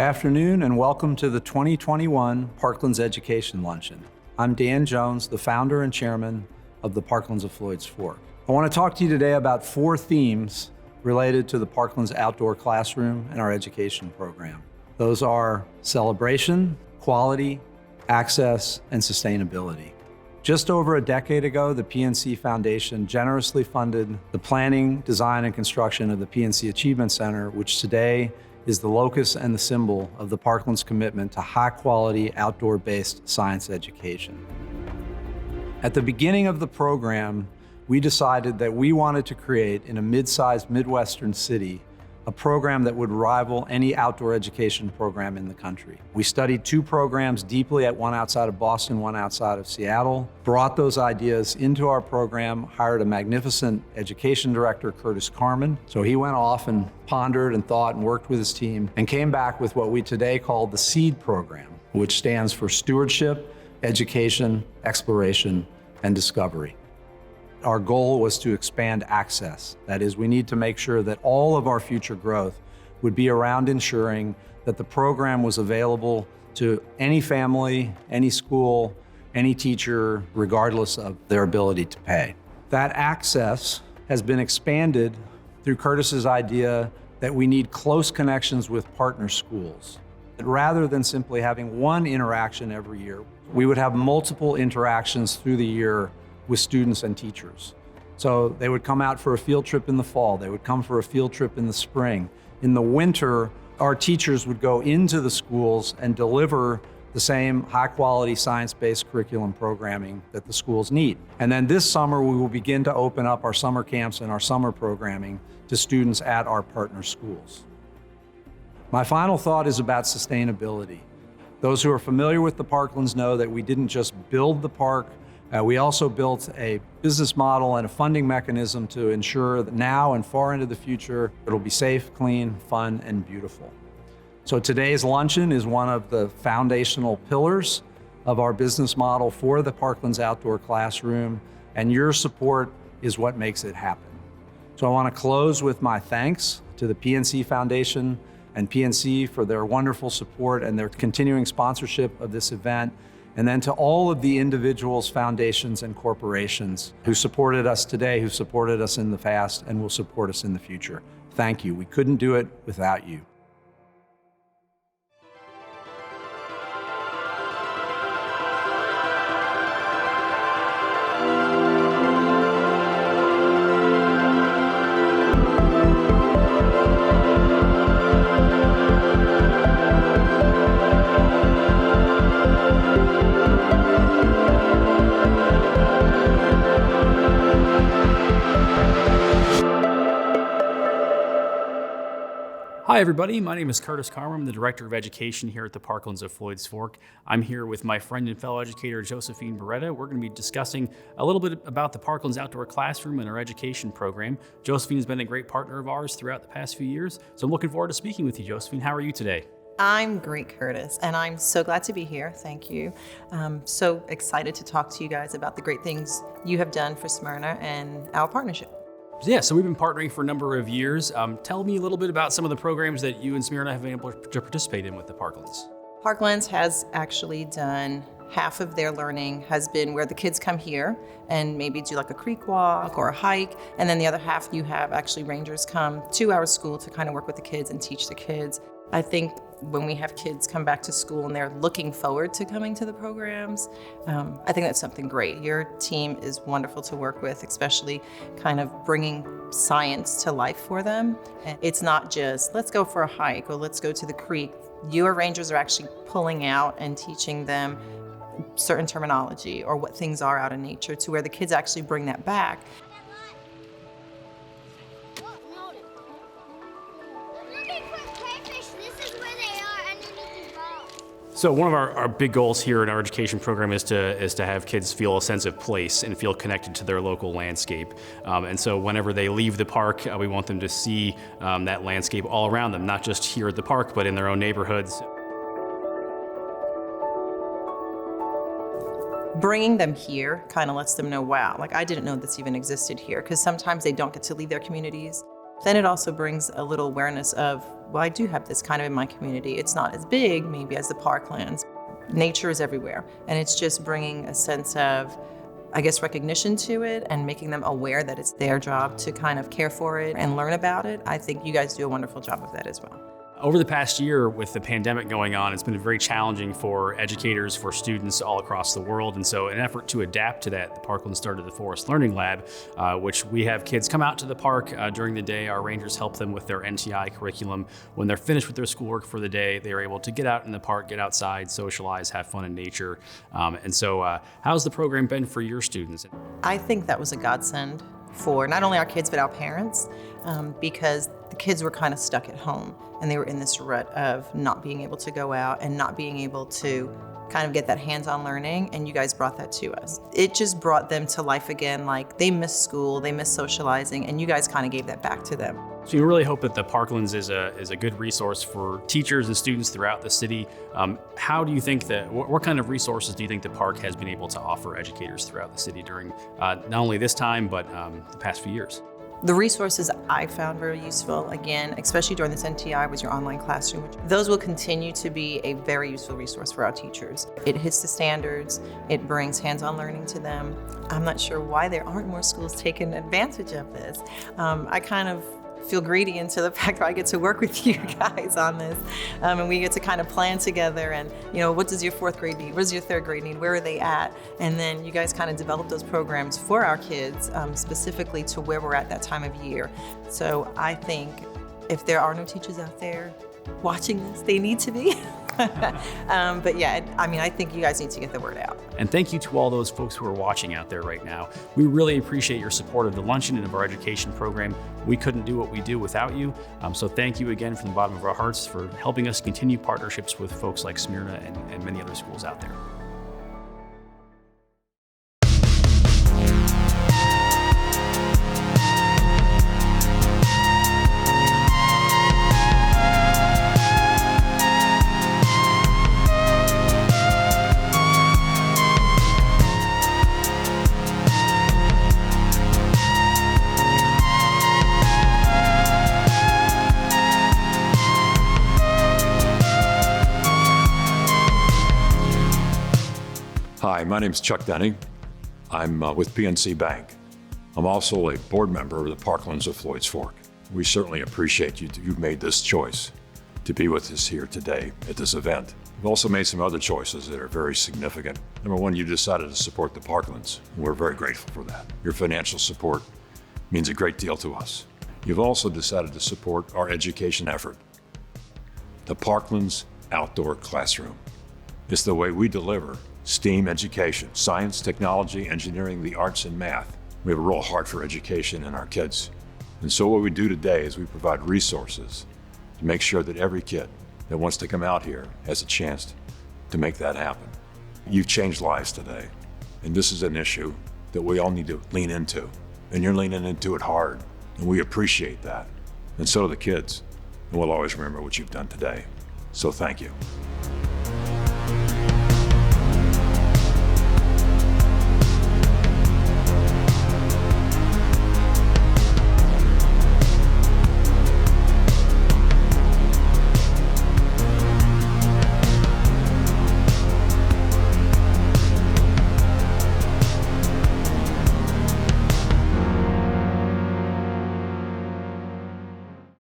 afternoon and welcome to the 2021 Parklands Education Luncheon. I'm Dan Jones, the founder and chairman of the Parklands of Floyd's Fork. I want to talk to you today about 4 themes related to the Parklands outdoor classroom and our education program. Those are celebration, quality, access, and sustainability. Just over a decade ago, the PNC Foundation generously funded the planning, design, and construction of the PNC Achievement Center, which today is the locus and the symbol of the Parklands commitment to high-quality, outdoor-based science education. At the beginning of the program, we decided that we wanted to create, in a mid-sized Midwestern city, a program that would rival any outdoor education program in the country. We studied 2 programs deeply, one outside of Boston, one outside of Seattle, brought those ideas into our program, hired a magnificent education director, Curtis Carman. So he went off and pondered and thought and worked with his team and came back with what we today call the SEED program, which stands for Stewardship, Education, Exploration, and Discovery. Our goal was to expand access. That is, we need to make sure that all of our future growth would be around ensuring that the program was available to any family, any school, any teacher, regardless of their ability to pay. That access has been expanded through Curtis's idea that we need close connections with partner schools. Rather than simply having one interaction every year, we would have multiple interactions through the year with students and teachers. So they would come out for a field trip in the fall, they would come for a field trip in the spring. In the winter, our teachers would go into the schools and deliver the same high-quality science-based curriculum programming that the schools need. And then this summer, we will begin to open up our summer camps and our summer programming to students at our partner schools. My final thought is about sustainability. Those who are familiar with the Parklands know that we didn't just build the park, we also built a business model and a funding mechanism to ensure that now and far into the future, it'll be safe, clean, fun, and beautiful. So today's luncheon is one of the foundational pillars of our business model for the Parklands outdoor classroom, and your support is what makes it happen. So I want to close with my thanks to the PNC Foundation and PNC for their wonderful support and their continuing sponsorship of this event. And then to all of the individuals, foundations, and corporations who supported us today, who supported us in the past, and will support us in the future. Thank you. We couldn't do it without you. Hi everybody, my name is Curtis Carman. I'm the Director of Education here at the Parklands of Floyd's Fork. I'm here with my friend and fellow educator, Josephine Beretta. We're going to be discussing a little bit about the Parklands outdoor classroom and our education program. Josephine has been a great partner of ours throughout the past few years, so I'm looking forward to speaking with you, Josephine. How are you today? I'm great, Curtis, and I'm so glad to be here. Thank you. I'm so excited to talk to you guys about the great things you have done for Smyrna and our partnership. Yeah, so we've been partnering for a number of years. Tell me a little bit about some of the programs that you and Smyrna have been able to participate in with the Parklands. Parklands has actually done half of their learning has been where the kids come here and maybe do like a creek walk or a hike, and then the other half you have actually rangers come to our school to kind of work with the kids and teach the kids. I think when we have kids come back to school and they're looking forward to coming to the programs, I think that's something great. Your team is wonderful to work with, especially kind of bringing science to life for them. And it's not just, let's go for a hike or let's go to the creek. Your rangers are actually pulling out and teaching them certain terminology or what things are out in nature to where the kids actually bring that back. So one of our big goals here in our education program is to have kids feel a sense of place and feel connected to their local landscape. And so whenever they leave the park, we want them to see that landscape all around them, not just here at the park, but in their own neighborhoods. Bringing them here kind of lets them know, wow, like I didn't know this even existed here, because sometimes they don't get to leave their communities. Then it also brings a little awareness of, well, I do have this kind of in my community. It's not as big maybe as the Parklands. Nature is everywhere, and it's just bringing a sense of, I guess, recognition to it and making them aware that it's their job to kind of care for it and learn about it. I think you guys do a wonderful job of that as well. Over the past year, with the pandemic going on, it's been very challenging for educators, for students all across the world. And so in an effort to adapt to that, the Parklands started the Forest Learning Lab, which we have kids come out to the park during the day. Our rangers help them with their NTI curriculum. When they're finished with their schoolwork for the day, they are able to get out in the park, get outside, socialize, have fun in nature. And so how's the program been for your students? I think that was a godsend for not only our kids, but our parents, because the kids were kind of stuck at home and they were in this rut of not being able to go out and not being able to kind of get that hands-on learning, and you guys brought that to us. It just brought them to life again. Like, they miss school, they miss socializing, and you guys kind of gave that back to them. So you really hope that the Parklands is a good resource for teachers and students throughout the city. How do you think that, what kind of resources do you think the park has been able to offer educators throughout the city during not only this time, but the past few years? The resources I found very useful, again, especially during this NTI, was your online classroom. Those will continue to be a very useful resource for our teachers. It hits the standards, it brings hands-on learning to them. I'm not sure why there aren't more schools taking advantage of this. I kind of feel greedy into the fact that I get to work with you guys on this, and we get to kind of plan together and, you know, what does your fourth grade need? What does your third grade need? Where are they at? And then you guys kind of develop those programs for our kids, specifically to where we're at that time of year. So I think if there are no teachers out there watching this, they need to be. But yeah, I mean, I think you guys need to get the word out. And thank you to all those folks who are watching out there right now. We really appreciate your support of the Luncheon and of our education program. We couldn't do what we do without you. So thank you again from the bottom of our hearts for helping us continue partnerships with folks like Smyrna and many other schools out there. Hi, my name is Chuck Denny. I'm with PNC Bank. I'm also a board member of the Parklands of Floyd's Fork. We certainly appreciate you've made this choice to be with us here today at this event. We've also made some other choices that are very significant. Number one, you decided to support the Parklands, and we're very grateful for that. Your financial support means a great deal to us. You've also decided to support our education effort, the Parklands Outdoor Classroom. It's the way we deliver STEAM education, science, technology, engineering, the arts, and math. We have a real heart for education and our kids. And so what we do today is we provide resources to make sure that every kid that wants to come out here has a chance to make that happen. You've changed lives today, and this is an issue that we all need to lean into, and you're leaning into it hard, and we appreciate that. And so do the kids, and we'll always remember what you've done today. So thank you.